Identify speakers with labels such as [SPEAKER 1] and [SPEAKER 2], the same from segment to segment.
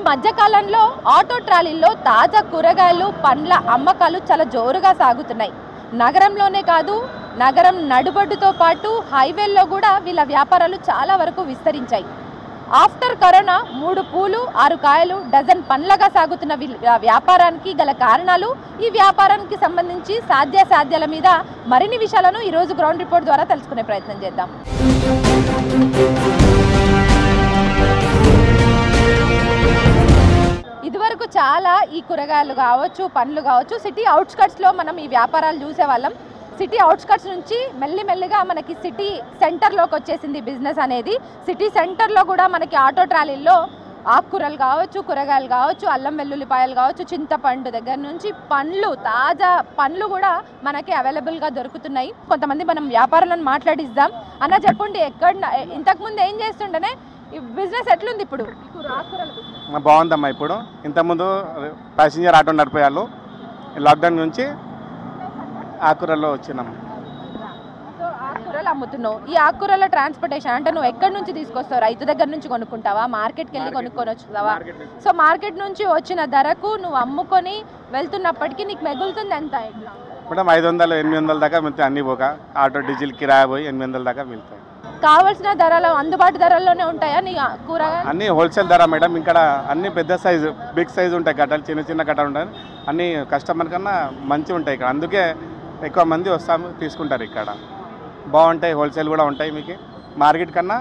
[SPEAKER 1] మధ్య కాలంలో ఆటో ట్రాలీల్లో తాజా కూరగాయలు పండ్ల అమ్మకాలు చాలా జోరుగా సాగుతున్నాయి. నగరంలోనే కాదు, నగరం నడుబొడ్డుతో పాటు హైవేల్లో కూడా వీళ్ళ వ్యాపారాలు చాలా వరకు విస్తరించాయి. ఆఫ్టర్ కరోనా 3 పూలు 6 కాయలు డజన్ పండ్లగా సాగుతున్న వ్యాపారానికి గల కారణాలు, ఈ వ్యాపారానికి సంబంధించి సాధ్యాసాధ్యాల మీద మరిన్ని విషయాలను ఈరోజు గ్రౌండ్ రిపోర్ట్ ద్వారా తెలుసుకునే ప్రయత్నం చేద్దాం. ఇదివరకు చాలా ఈ కూరగాయలు కావచ్చు, పండ్లు కావచ్చు, సిటీ అవుట్స్కట్స్లో మనం ఈ వ్యాపారాలు చూసేవాళ్ళం. సిటీ అవుట్స్కట్స్ నుంచి మెల్లిమెల్లిగా మనకి సిటీ సెంటర్లోకి వచ్చేసింది బిజినెస్ అనేది. సిటీ సెంటర్లో కూడా మనకి ఆటో ట్రాలీల్లో ఆకుకూరలు కావచ్చు, కూరగాయలు కావచ్చు, అల్లం వెల్లుల్లిపాయలు కావచ్చు, చింతపండు దగ్గర నుంచి పండ్లు, తాజా పండ్లు కూడా మనకి అవైలబుల్గా దొరుకుతున్నాయి. కొంతమంది మనం వ్యాపారాలను మాట్లాడిద్దాం. అన్న చెప్పండి, ఇంతకుముందు ఏం చేస్తుండేనే ఈ బిజినెస్ ఎట్లుంది ఇప్పుడు?
[SPEAKER 2] బాగుందమ్మా. ఇప్పుడు ఇంతకుముందు ప్యాసింజర్ ఆటో నడిపేవాళ్ళు, లాక్డౌన్ నుంచి ఆకుకూరలో వచ్చినాము.
[SPEAKER 1] సో ఆకుకూరలు అమ్ముతున్నావు. ఈ ఆకుకూరల ట్రాన్స్పోర్టేషన్ అంటే నువ్వు ఎక్కడి నుంచి తీసుకొస్తావు? రైతు దగ్గర నుంచి కొనుక్కుంటావా, మార్కెట్కి వెళ్ళి కొనుక్కొని వచ్చుతావా? సో మార్కెట్ నుంచి వచ్చిన ధరకు నువ్వు అమ్ముకొని వెళ్తున్నప్పటికీ నీకు మిగులుతుంది ఎంత?
[SPEAKER 2] ఇప్పుడు 500-800 దాకా మిగులుతాయి. అన్ని పోక ఆటో డీజిల్ కిరాయి పోయి 800 దాకా మిగులుతాయి.
[SPEAKER 1] కావాల్సిన ధరలు అందుబాటు ధరల్లోనే ఉంటాయా నీ కూరగాయలు?
[SPEAKER 2] అన్ని హోల్సేల్ ధర మేడం. ఇక్కడ అన్ని పెద్ద సైజు, బిగ్ సైజు ఉంటాయి కట్టలు, చిన్న చిన్న కట్టలు ఉంటాయి. అన్ని కస్టమర్ కన్నా మంచిగా ఉంటాయి ఇక్కడ. అందుకే ఎక్కువ మంది వస్తాము, తీసుకుంటారు. ఇక్కడ బాగుంటాయి, హోల్సేల్ కూడా ఉంటాయి. మీకు మార్కెట్ కన్నా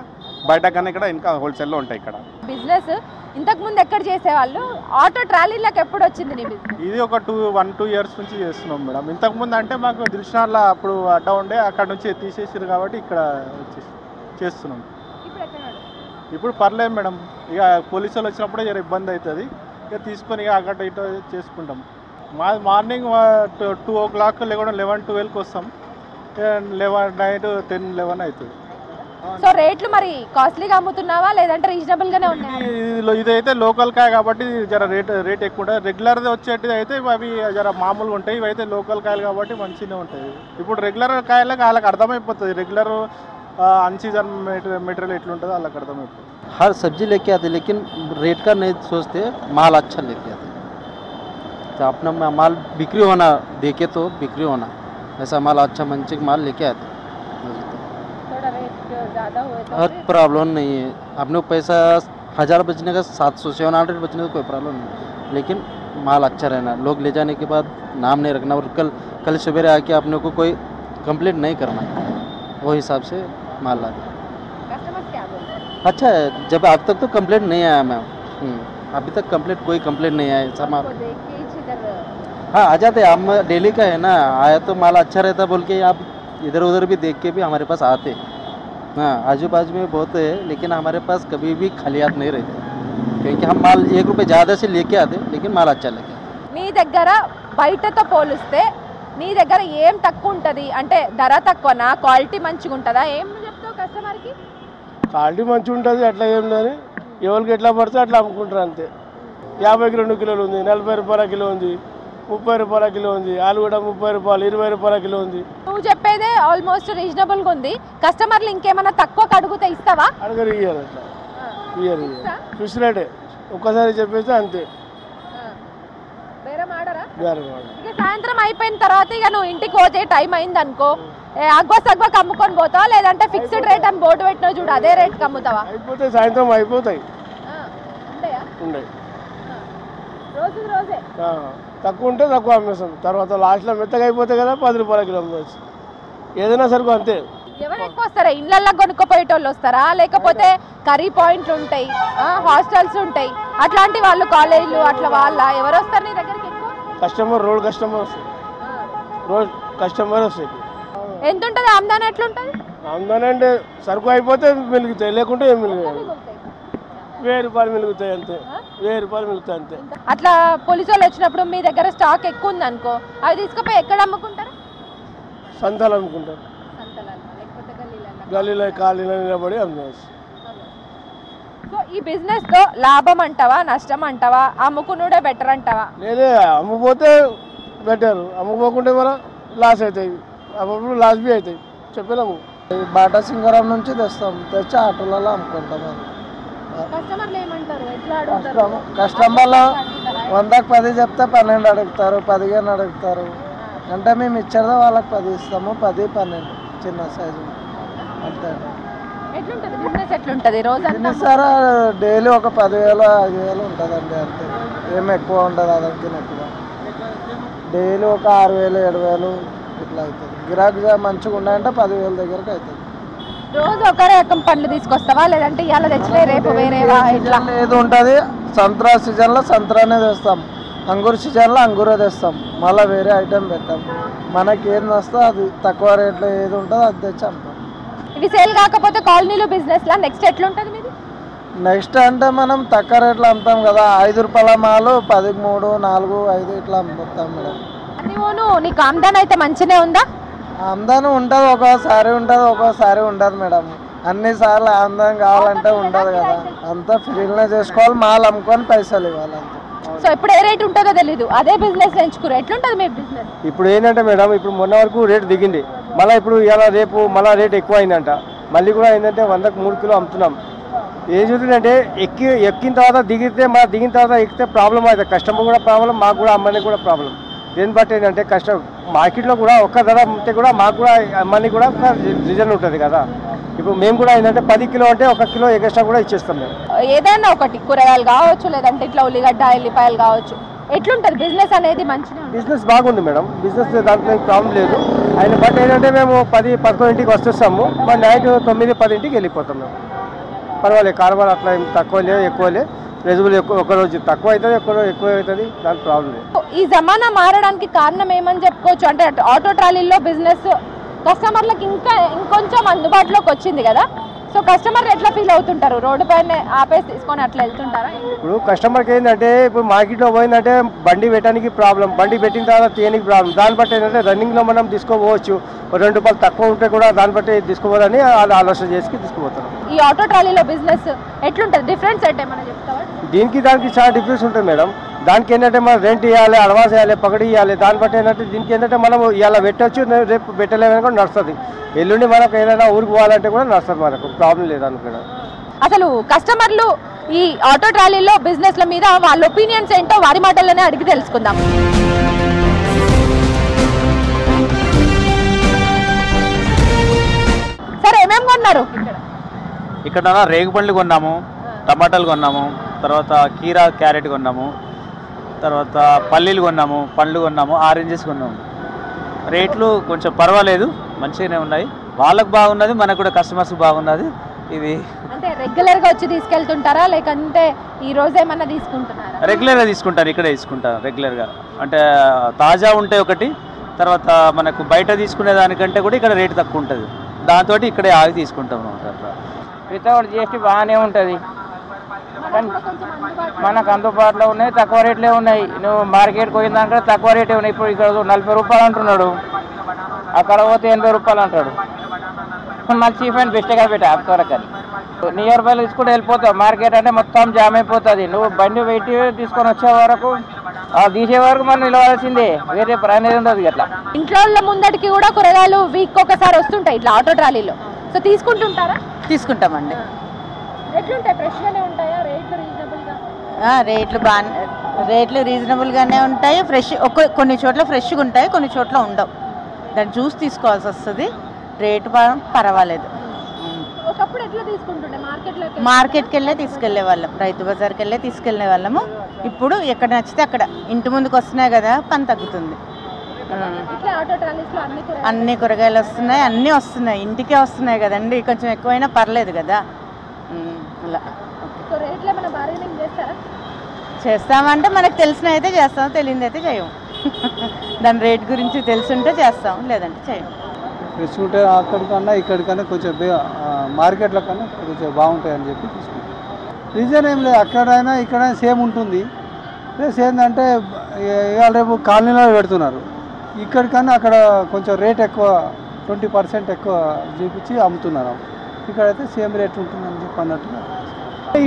[SPEAKER 2] బయట కన్నా ఇక్కడ ఇంకా హోల్సేల్లో ఉంటాయి. ఇక్కడ
[SPEAKER 1] బిజినెస్ ఇంతకుముందు ఎక్కడ చేసేవాళ్ళు? ఆటో ట్రాలీలకు ఎప్పుడు వచ్చింది నీ బిజినెస్?
[SPEAKER 3] ఇది ఒక 1-2 ఇయర్స్ నుంచి చేస్తున్నాం మేడం. ఇంతకుముందు అంటే మాకు దిల్షనార్లో అప్పుడు అడ్డా ఉండే, అక్కడ నుంచి తీసేసారు కాబట్టి ఇక్కడ వచ్చేసి చేస్తున్నాం. ఇప్పుడు పర్లేదు మేడం. ఇక పోలీసు వాళ్ళు వచ్చినప్పుడే జర ఇబ్బంది అవుతుంది. ఇక తీసుకొని ఇక అక్కడ ఇటు చేసుకుంటాం. మార్నింగ్ 2 o'clock లేకుండా 11-12కి వస్తాం. 11 నైట్ 10-11 అవుతుంది.
[SPEAKER 1] సో రేట్లు మరి కాస్ట్లీగా అమ్ముతున్నావా లేదంటే రీజనబుల్ గానే ఉన్నాయి?
[SPEAKER 3] ఇదైతే లోకల్ కాయ కాబట్టి జర రేట్ ఎక్కువ ఉంటుంది. రెగ్యులర్ వచ్చేటిది అయితే అవి జర మామూలుగా ఉంటాయి. ఇవి అయితే లోకల్ కాయలు కాబట్టి మంచిగానే ఉంటాయి. ఇప్పుడు రెగ్యులర్ కాయలకు వాళ్ళకి అర్థమైపోతుంది. రెగ్యులర్ अनसीजन मटेरियल एट्लुंटदो వాళ్ళకి అర్థమైపోతుంది.
[SPEAKER 4] हर सब्जी लेके आते लेकिन रेट का नहीं सोचते, माल अच्छा लेके आते. तो अपना माल बिक्री होना देखे तो बिक्री होना, ऐसा माल अच्छा मंचिक माल लेके आते.
[SPEAKER 1] थोड़ा रेट ज़्यादा हुए तो
[SPEAKER 4] हर प्रॉब्लम नहीं है. अपने को पैसा 1000 बचने का 700-700 बचने का कोई प्रॉब्लम नहीं, लेकिन माल अच्छा रहना. लोग ले जाने के बाद नाम नहीं रखना और कल सवेरे आके अपने को कोई कंप्लेंट नहीं करना, वो हिसाब से माल लाते.
[SPEAKER 1] कस्टमर्स क्या बोलते हैं?
[SPEAKER 4] अच्छा है. जब अब तक तो कंप्लेंट नहीं आया मैम. अभी तक कोई कंप्लेंट नहीं आया. सामान हाँ आ जाते. हम डेली का है ना, आया तो माल अच्छा रहता बोल के आप इधर उधर भी देख के भी हमारे पास आते. हाँ आजू बाजू में बहुत है, लेकिन हमारे पास कभी भी खालियात नहीं रहते, क्योंकि हम माल 1 रुपये ज़्यादा से लेके आते, लेकिन माल अच्छा लेके आते.
[SPEAKER 1] నీ దగ్గర బయటతో పోలిస్తే నీ దగ్గర ఏం తక్కువ ఉంటుంది? అంటే ధర తక్కువనా, క్వాలిటీ మంచిగా ఉంటుందా? ఏం చెప్తావు కస్టమర్కి?
[SPEAKER 3] క్వాలిటీ మంచిగా ఉంటుంది, అట్లా ఏం లేదు. ఎవరికి ఎట్లా పడితే అట్లా అమ్ముకుంటారు అంతే. 50కి 2 కిలోలు ఉంది, 40 రూపాయల కిలో ఉంది, 30 రూపాయల కిలో ఉంది, ఆలుగడ్డ 30 రూపాయలు, 20 రూపాయల కిలో ఉంది.
[SPEAKER 1] నువ్వు చెప్పేదే ఆల్మోస్ట్ రీజనబుల్గా ఉంది. కస్టమర్లు ఇంకేమైనా తక్కువ అడిగితే ఇస్తావా?
[SPEAKER 3] అడగరు, ఇయ్యారు. అట్లా ఇయ్యారు. ఫిక్స్ రేటే ఒక్కసారి చెప్పేస్తే అంతే.
[SPEAKER 1] ఇక సాయంత్రం అయిపోయిన తర్వాత ఇక నువ్వు ఇంటికి పోతే టైం అయింది అనుకో, అగ్వకు అమ్ముకొని పోతావా లేదంటే ఫిక్స్డ్ రేట్ అని బోర్డు పెట్టినావు చూడు, అదే రేట్కి అమ్ముతావా?
[SPEAKER 3] అయిపోతాయి, సాయంత్రం అయిపోతాయి. ఉన్నాయి
[SPEAKER 1] రోజుకి రోజే
[SPEAKER 3] తక్కువ ఉంటే తక్కువ అమ్మేస్తాం. తర్వాత లాస్ట్లో మెత్తగా అయిపోతాయి కదా, 10 రూపాయల కిలో అమ్మేస్తాం. ఏదైనా సరుకు అంతే.
[SPEAKER 1] ఎవరు ఎక్కువ వస్తారా? ఇళ్ళల్లో కొనుక్కోపోయేటోళ్ళు వస్తారా, లేకపోతే కర్రీ పాయింట్లు ఉంటాయి, హాస్టల్స్ ఉంటాయి, అట్లాంటి వాళ్ళు, కాలేజీలు అట్లా వాళ్ళ ఎవరు వస్తారు నీ దగ్గరికి ఎక్కువ?
[SPEAKER 3] రోడ్ కస్టమర్ వస్తాయి. రోడ్ కస్టమర్ వస్తాయి.
[SPEAKER 1] ఎంత ఉంటుంది ఆమ్దాని? ఎట్లుంటుంది
[SPEAKER 3] ఆమ్దాని? అంటే సరుకు అయిపోతే మిలుగుతాయి, లేకుంటే ఏం మిలుగుతాయి. 1000 రూపాయలు మిలుగుతాయి అంతే. 1000 రూపాయలు మిలుగుతాయి అంతే.
[SPEAKER 1] అట్లా పోలీసు వాళ్ళు వచ్చినప్పుడు మీ దగ్గర స్టాక్ ఎక్కువ ఉంది అనుకో, అవి తీసుకుపోయి ఎక్కడ అమ్ముకుంటారు?
[SPEAKER 3] సంతలు అమ్ముకుంటారు. గల్లీలో ఖాళీలో నిలబడి అమ్మేస్తారు.
[SPEAKER 1] సో ఈ బిజినెస్ లో లాభం అంటావా, నష్టం అంటావా, అమ్ముకునుడే బెటర్ అంటావా?
[SPEAKER 3] లేదే, అమ్ముపోతే బెటర్, అమ్ముకోకుంటే మన లాస్ అవుతాయి. అప్పుడు లాస్ బి అవుతాయి. చెప్పలేము.
[SPEAKER 4] బాటా సింగారం నుంచి తెస్తాం, తెచ్చి ఆటోలలో అమ్ముకుంటాం.
[SPEAKER 1] కస్టమర్లు ఏమంటారు, ఎట్లా అడుగుతారు?
[SPEAKER 5] కస్టమర్లు 100కి 10 చెప్తే 12 అడుగుతారు, 15 అడుగుతారు. అంటే మేము ఇచ్చేదా వాళ్ళకి 10 ఇస్తాము, 10, 12 చిన్న సైజు అంతే.
[SPEAKER 1] ఎట్లుంటది బిజినెస్, ఎట్లుంటది రోజు?
[SPEAKER 5] సార్ డైలీ ఒక 10,000 5,000 ఉంటుందండి అంతే, ఏమి ఎక్కువ ఉండదు. అదంతా ఎక్కువ డైలీ ఒక 6,000 7,000 ఇట్లా అవుతుంది. గిరాకీ మంచిగా ఉన్నాయంటే 10,000 దగ్గరకు అవుతుంది.
[SPEAKER 1] రోజు ఒక రకం పండ్లు తీసుకొస్తావా, లేదంటే ఇవాళ తెచ్చినా రేపు వేరేవా? ఇట్లా
[SPEAKER 5] ఏది ఉంటుంది, సంత్రా సీజన్లో సంత్రానే తెస్తాం, అంగూరు సీజన్లో అంగూరే తెస్తాం, మళ్ళీ వేరే ఐటెం పెట్టాం. మనకి ఏది వస్తుందో అది తక్కువ రేట్లో ఏది ఉంటుందో అది తెచ్చి అమ్ముతాం.
[SPEAKER 1] ఇవి సేల్ కాకపోతే కాలనీలో బిజినెస్ లా నెక్స్ట్ ఎట్లుంటది మీది?
[SPEAKER 5] నెక్స్ట్ అంటే మనం తక్కువ రేట్లో అమ్ముతాం కదా, 5 రూపాయల మాలు 10కి 3, 4, 5 ఇట్లా అమ్ముతాం మేడం.
[SPEAKER 1] అన్నీను నీకు ఆమ్దాన్ అయితే మంచినే ఉందా?
[SPEAKER 5] ఆమ్దాన్ ఉంటుంది, ఒక్కోసారి ఉంటుంది, ఒక్కోసారి ఉండదు మేడం. అన్నిసార్లు ఆమ్దాన్ కావాలంటే ఉండదు కదా, అంతా ఫ్రీనే చేసుకోవాలి, మాల్ అమ్ముకొని పైసలు ఇవ్వాలి అంతే.
[SPEAKER 1] సో ఇప్పుడు ఏ రేట్ ఉంటుందో తెలీదు, అదే బిజినెస్ ఎంచుకురు. ఎట్లుంటది మీ బిజినెస్?
[SPEAKER 6] ఇప్పుడు ఏంటంటే మేడం, ఇప్పుడు మొన్న వరకు రేటు దిగింది, మళ్ళీ ఇప్పుడు ఇలా రేపు మళ్ళీ రేట్ ఎక్కువ అయిందంట. మళ్ళీ కూడా ఏంటంటే 100కి 3 కిలో అమ్ముతున్నాం. ఏం చూస్తుందంటే ఎక్కిన తర్వాత దిగితే, మళ్ళీ దిగిన తర్వాత ఎక్కితే ప్రాబ్లం అవుతుంది. కస్టమర్ కూడా ప్రాబ్లం, మాకు కూడా అమ్మని కూడా ప్రాబ్లం. దేని బట్టి ఏంటంటే మార్కెట్లో కూడా ఒక్క ధర ఉంటే కూడా మాకు కూడా అమ్మని కూడా ఒక రీజన్ ఉంటుంది కదా. ఇప్పుడు మేము కూడా ఏంటంటే 10 కిలో అంటే 1 కిలో ఎక్స్ట్రా కూడా ఇచ్చేస్తాం మేము.
[SPEAKER 1] ఏదైనా ఒకటి కూరగాయలు కావచ్చు, లేదంటే ఇట్లా ఉల్లిగడ్డ ఎల్లిపాయలు కావచ్చు, ఎట్లుంటది బిజినెస్ అనేది? మంచిగా
[SPEAKER 6] బిజినెస్ బాగుంది మేడం, బిజినెస్ దాంట్లో ప్రాబ్లం లేదు. ఆయన బట్ ఏంటంటే మేము 10-11కి వస్తేస్తాము, మరి నైట్ 9-10కి వెళ్ళిపోతాం మేము. పర్వాలేదు, కారవారు అట్లా ఏం తక్కువ లేదు ఎక్కువ లేదు, రెజుబుల్ ఎక్కువ, ఒక రోజు తక్కువ అవుతుంది, ఒక్క రోజు ఎక్కువ అవుతుంది, దానికి ప్రాబ్లం లేదు.
[SPEAKER 1] ఈ జమానా మారడానికి కారణం ఏమని చెప్పుకోవచ్చు అంటే, ఆటో ట్రాలీలో బిజినెస్ కస్టమర్లకు ఇంకొంచెం అందుబాటులోకి వచ్చింది కదా. సో కస్టమర్ ఎట్లా ఫీల్ అవుతుంటారు? రోడ్డు పైన ఆపేసి తీసుకొని అట్లా వెళ్తుంటారా?
[SPEAKER 6] ఇప్పుడు కస్టమర్కి ఏంటంటే, ఇప్పుడు మార్కెట్లో పోయిందంటే బండి పెట్టడానికి ప్రాబ్లం, బండి పెట్టిన తర్వాత తీయడానికి ప్రాబ్లం. దాన్ని బట్టి ఏంటంటే రన్నింగ్లో మనం తీసుకోపోవచ్చు, 2 రూపాయలు తక్కువ ఉంటే కూడా దాన్ని బట్టి తీసుకోవాలని ఆలోచన చేసి తీసుకుపోతాం.
[SPEAKER 1] ఈ ఆటో ట్రాలీలో బిజినెస్ ఎట్లుంటుంది, డిఫరెన్స్ అంటే ఏమైనా చెప్తావా?
[SPEAKER 6] దీనికి దానికి చాలా డిఫరెన్స్ ఉంటుంది మేడం. దానికి ఏంటంటే మనం రెంట్ ఇవ్వాలి, అడ్వాన్స్ ఇవ్వాలి, పగడి ఇవ్వాలి. దాన్ని బట్టి ఏంటంటే దీనికి ఏంటంటే మనం ఇలా పెట్టవచ్చు, రేపు పెట్టలేమని కూడా నడుస్తుంది. ఎల్లుండి మనకు ఏదైనా ఊరికి పోవాలంటే కూడా నడుస్తుంది, మనకు ప్రాబ్లం లేదు అనుకున్నా.
[SPEAKER 1] అసలు కస్టమర్లు ఈ ఆటో ట్రాలీలో బిజినెస్ల మీద వాళ్ళ ఒపీనియన్స్ ఏంటో వారి మాటల్లోనే అడిగి తెలుసుకుందాం. సరే, ఏమేమి కొన్నారు
[SPEAKER 7] ఇక్కడ? రేగు పండ్లు కొన్నాము, టమాటాలు కొన్నాము, తర్వాత కీరా క్యారెట్ కొన్నాము, తర్వాత పల్లీలు కొన్నాము, పండ్లు కొన్నాము, ఆరెంజెస్ కొన్నాము. రేట్లు కొంచెం పర్వాలేదు, మంచిగానే ఉన్నాయి. వాళ్ళకు బాగున్నది, మనకు కూడా కస్టమర్స్ బాగున్నది. ఇది
[SPEAKER 1] అంటే రెగ్యులర్గా వచ్చి తీసుకెళ్తుంటారా, లేకంటే ఈ రోజు ఏమన్నా తీసుకుంటున్నారా?
[SPEAKER 7] రెగ్యులర్గా తీసుకుంటారు, ఇక్కడే తీసుకుంటారు రెగ్యులర్గా. అంటే తాజా ఉంటే ఒకటి, తర్వాత మనకు బయట తీసుకునే దానికంటే కూడా ఇక్కడ రేటు తక్కువ ఉంటుంది, దాంతో ఇక్కడే ఆగి తీసుకుంటాం అనమాట. అట్లా
[SPEAKER 8] వితౌట్ జిఎస్టీ బాగానే ఉంటుంది, మనకు అందుబాటులో ఉన్నాయి, తక్కువ రేట్లే ఉన్నాయి. నువ్వు మార్కెట్కి పోయిన దాంట్లో తక్కువ రేటే ఉన్నాయి. ఇప్పుడు ఇక్కడ 40 రూపాయలు అంటున్నాడు, అక్కడ పోతే 80 రూపాయలు అంటాడు. మళ్ళీ చీఫ్ అండ్ బెస్ట్గా పెట్టా అంతవరకని నియర్ బై తీసుకుంటూ వెళ్ళిపోతావు. మార్కెట్ అంటే మొత్తం జామ్ అయిపోతుంది. నువ్వు బండి పెట్టి తీసుకొని వచ్చే వరకు, తీసే వరకు మనం నిలవాల్సిందే, వేరే అనేది ఉండదు. అట్లా
[SPEAKER 1] ఇంట్లో ముందటికి కూడా కూరగాయలు వీక్ ఒకసారి వస్తుంటాయి ఇట్లా ఆటో ట్రాలీలో. సో తీసుకుంటుంటారా?
[SPEAKER 9] తీసుకుంటామండి.
[SPEAKER 1] ఎట్లుంటాయి, ఫ్రెష్గానే ఉంటాయా? రేట్లు రీజనబుల్గా?
[SPEAKER 9] రేట్లు రీజనబుల్గానే ఉంటాయి. ఫ్రెష్ కొన్ని చోట్ల ఫ్రెష్గా ఉంటాయి, కొన్ని చోట్ల ఉండవు. దాన్ని చూసి తీసుకోవాల్సి వస్తుంది. రేటు పర్వాలేదు.
[SPEAKER 1] ఒకప్పుడు ఎట్లా తీసుకుంటుండే?
[SPEAKER 9] మార్కెట్కి వెళ్ళే తీసుకెళ్లే వాళ్ళం, రైతు బజార్కి వెళ్ళే తీసుకెళ్లే వాళ్ళము. ఇప్పుడు ఎక్కడ నచ్చితే అక్కడ ఇంటి ముందుకు వస్తున్నాయి కదా, పని తగ్గుతుంది. అన్ని కూరగాయలు వస్తున్నాయి, అన్నీ వస్తున్నాయి, ఇంటికే వస్తున్నాయి కదండి. కొంచెం ఎక్కువైనా పర్లేదు కదా. అలా చేస్తామంటే మనకు తెలిసిన అయితే చేస్తాం, తెలియదు అయితే చేయము. దాని రేట్ గురించి తెలుసుంటే చేస్తాం, లేదంటే చేయము.
[SPEAKER 10] ఫ్రెష్ ఉంటే అక్కడికన్నా ఇక్కడికన్నా కొంచెం మార్కెట్ల కన్నా కొంచెం బాగుంటాయని చెప్పి తీసుకుంటాం. రీజన్ ఏం లేదు, అక్కడైనా ఇక్కడైనా సేమ్ ఉంటుంది. ప్లస్ ఏంటంటే ఇవాళ రేపు కాలనీలో పెడుతున్నారు, ఇక్కడికన్నా అక్కడ కొంచెం రేట్ ఎక్కువ, 20% ఎక్కువ చూపించి అమ్ముతున్నారు. ఇక్కడైతే సేమ్ రేట్ ఉంటుందని చెప్పి అన్నట్టుగా.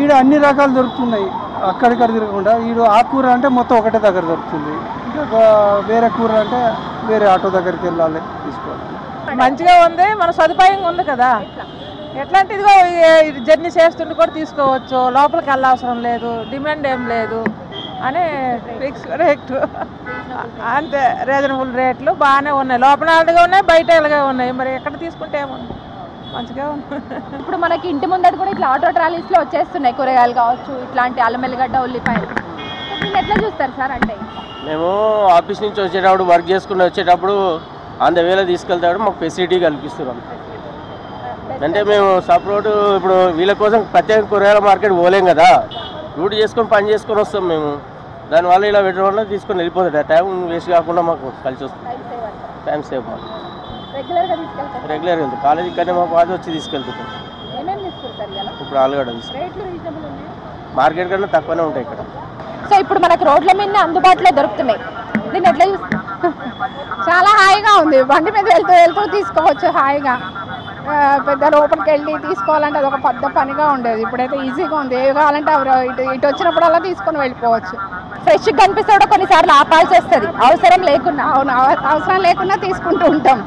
[SPEAKER 10] ఈడ అన్ని రకాలు దొరుకుతున్నాయి, అక్కడిక్కడ తిరగకుండా. ఈడు ఆ కూర అంటే మొత్తం ఒకటే దగ్గర దొరుకుతుంది, ఇంకా వేరే కూర అంటే వేరే ఆటో దగ్గరికి వెళ్ళాలి తీసుకోవాలి.
[SPEAKER 11] మంచిగా ఉంది, మన సదుపాయంగా ఉంది కదా. ఎట్లాంటిదిగో జర్నీ చేస్తుంటే కూడా తీసుకోవచ్చు, లోపలికి వెళ్ళవసరం లేదు, డిమాండ్ ఏం లేదు అని ఫిక్స్ రేట్ అంతే. రీజనబుల్ రేట్లు బాగానే ఉన్నాయి, లోపల అలాగే ఉన్నాయి, బయట ఇలాగే ఉన్నాయి. మరి ఎక్కడ తీసుకుంటే ఏముంది, మంచిగా ఉంది.
[SPEAKER 1] ఇప్పుడు మనకి ఇంటి ముందర కూడా ఇట్లా ఆటో ట్రాలీస్లో వచ్చేస్తున్నాయి కూరగాయలు కావచ్చు, ఇట్లాంటి అల్లం ఎల్లిగడ్డ ఉల్లిపాయలు. మీరు ఎట్లా చూస్తారు సార్? అంటే
[SPEAKER 6] మేము ఆఫీస్ నుంచి వచ్చేటప్పుడు వర్క్ చేసుకుని వచ్చేటప్పుడు అంత వేళ తీసుకెళ్తాడు, మాకు ఫెసిలిటీ కల్పిస్తున్నాం. అంటే మేము సపరేట్ ఇప్పుడు వీళ్ళ కోసం ప్రత్యేక కూరగాయల మార్కెట్ పోలేం కదా, రూట్ చేసుకొని పని చేసుకొని వస్తాం మేము. దానివల్ల ఇలా పెట్టడం వల్ల తీసుకొని వెళ్ళిపోతుంది, టైం వేస్ట్ కాకుండా మాకు కలిసి వస్తుంది, టైం సేవ్ మాకు. రెగ్యులర్గా వెళ్తాం, కాలేజీ కన్నా మా బాధ వచ్చి తీసుకెళ్తుంటాం. ఇప్పుడు ఆలుగడ్డ తీసుకుంటాం, మార్కెట్ కన్నా తక్కువనే ఉంటాయి ఇక్కడ.
[SPEAKER 1] సో ఇప్పుడు మనకు రోడ్ల మీద అందుబాటులో దొరుకుతున్నాయి, దీన్ని ఎట్లా చూస్తారు?
[SPEAKER 12] చాలా హాయిగా ఉంది, బండి మీద వెళ్తూ వెళ్తూ తీసుకోవచ్చు హాయిగా. పెద్ద లోపలికి వెళ్ళి తీసుకోవాలంటే అది ఒక పెద్ద పనిగా ఉండేది, ఇప్పుడైతే ఈజీగా ఉంది. ఏ కావాలంటే ఇటు వచ్చినప్పుడల్లా తీసుకొని వెళ్ళిపోవచ్చు.
[SPEAKER 1] ఫ్రెష్గా కనిపిస్తే కూడా కొన్నిసార్లు ఆపాల్సి వస్తుంది, అవసరం లేకున్నా.
[SPEAKER 12] అవును, అవసరం లేకుండా తీసుకుంటూ ఉంటాం,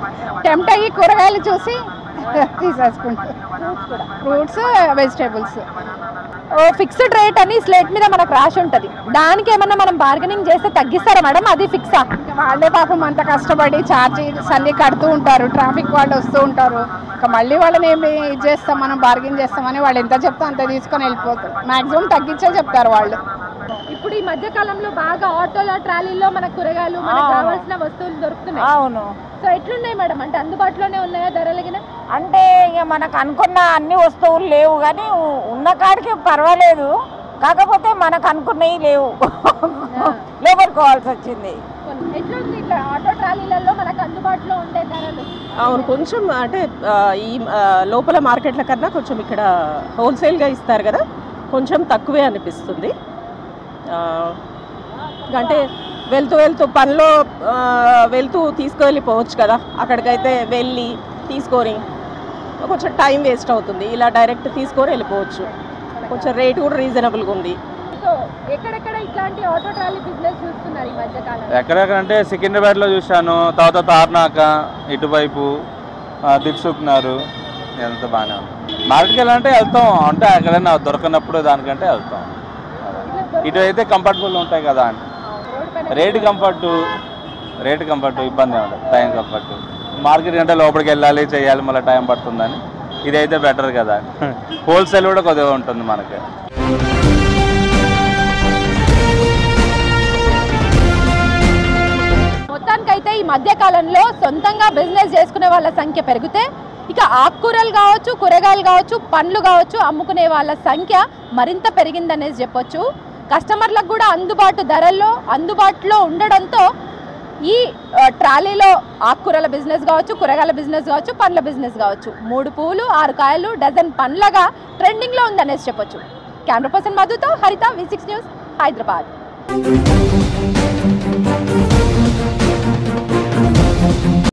[SPEAKER 12] టెంప్ట్ అయ్యి కూరగాయలు చూసి తీసేసుకుంటాం. ఫ్రూట్స్ వెజిటేబుల్స్
[SPEAKER 1] ఫిక్స్డ్ రేట్ అని స్లేట్ మీద మనకు రాసి ఉంటుంది, దానికి ఏమన్నా మనం బార్గెనింగ్ చేస్తే తగ్గిస్తారా మేడం? అది ఫిక్సా?
[SPEAKER 12] వాళ్ళే పాపం అంత కష్టపడి ఛార్జీస్ అన్ని కడుతూ ఉంటారు, ట్రాఫిక్ వాళ్ళు వస్తూ ఉంటారు. ఇంకా మళ్ళీ వాళ్ళని ఏమి ఇది చేస్తాం, మనం బార్గెన్ చేస్తామని వాళ్ళు ఎంత చెప్తే అంత తీసుకొని వెళ్ళిపోతారు. మాక్సిమం తగ్గించే చెప్తారు వాళ్ళు.
[SPEAKER 1] ఇప్పుడు ఈ మధ్య కాలంలో బాగా ఆటోలో ట్రాలీలో మన కూరగాయలు మనకు కావాల్సిన వస్తువులు దొరుకుతున్నాయి.
[SPEAKER 11] అవును.
[SPEAKER 1] సో ఎట్లున్నాయి మేడం? అంటే అందుబాటులోనే ఉన్నాయా ధరలగిన?
[SPEAKER 11] అంటే ఇక మనకు అనుకున్న అన్ని వస్తువులు లేవు, కానీ ఉన్న కాడికి పర్వాలేదు, కాకపోతే మనకు అనుకున్నవి లేవు, లేబడుకోవాల్సి వచ్చింది.
[SPEAKER 1] ఎట్లుంది ఇట్లా ఆటో ట్రాలీలలో మనకు అందుబాటులో ఉండే ధరలు?
[SPEAKER 13] అవును, కొంచెం అంటే ఈ లోపల మార్కెట్ల కన్నా కొంచెం ఇక్కడ హోల్సేల్గా ఇస్తారు కదా, కొంచెం తక్కువే అనిపిస్తుంది. అంటే వెళ్తూ వెళ్తూ పనిలో వెళ్తూ తీసుకువెళ్ళిపోవచ్చు కదా, అక్కడికైతే వెళ్ళి తీసుకొని కొంచెం టైం వేస్ట్ అవుతుంది. ఇలా డైరెక్ట్ తీసుకొని వెళ్ళిపోవచ్చు, కొంచెం రేట్ కూడా రీజనబుల్గా ఉంది.
[SPEAKER 1] సో ఎక్కడెక్కడ ఇట్లాంటి ఆటో ట్రాలీ బిజినెస్ చూస్తున్నారు ఈ మధ్య కాలంలో?
[SPEAKER 7] ఎక్కడెక్కడంటే సికింద్రాబాద్లో చూశాను, తర్వాత తార్నాక ఇటువైపు దిక్సుకున్నారు, ఎంత బాగానే ఉంది. మార్కెట్కి వెళ్ళాలంటే వెళ్తాం, అంటే ఎక్కడైనా దొరకనప్పుడు దానికంటే వెళ్తాం. ఇటు అయితే కంఫర్టబుల్ ఉంటాయి కదా అని, రేటు కంఫర్ట్ ఇబ్బంది ఉండదు, టైం కంఫర్ట్. మార్కెట్ కంటే లోపలికి వెళ్ళాలి చేయాలి, మళ్ళీ టైం పడుతుందని ఇదైతే బెటర్ కదా. హోల్సేల్ కూడా కొద్దిగా ఉంటుంది మనకి.
[SPEAKER 1] మొత్తానికైతే ఈ మధ్య కాలంలో సొంతంగా బిజినెస్ చేసుకునే వాళ్ళ సంఖ్య పెరిగితే, ఇక ఆకుకూరలు కావచ్చు, కూరగాయలు కావచ్చు, పండ్లు కావచ్చు అమ్ముకునే వాళ్ళ సంఖ్య మరింత పెరిగిందనేసి చెప్పొచ్చు. కస్టమర్లకు కూడా అందుబాటులో ఉండడంతో ఈ ట్రాలీలో ఆకుకూరల బిజినెస్ కావచ్చు, కూరగాయల బిజినెస్ కావచ్చు, పండ్ల బిజినెస్ కావచ్చు 3 పూలు 6 కాయలు డజన్ పండ్లగా ట్రెండింగ్లో ఉందనేసి చెప్పొచ్చు. కెమెరా పర్సన్ మధుతో హరిత, V6 న్యూస్, హైదరాబాద్.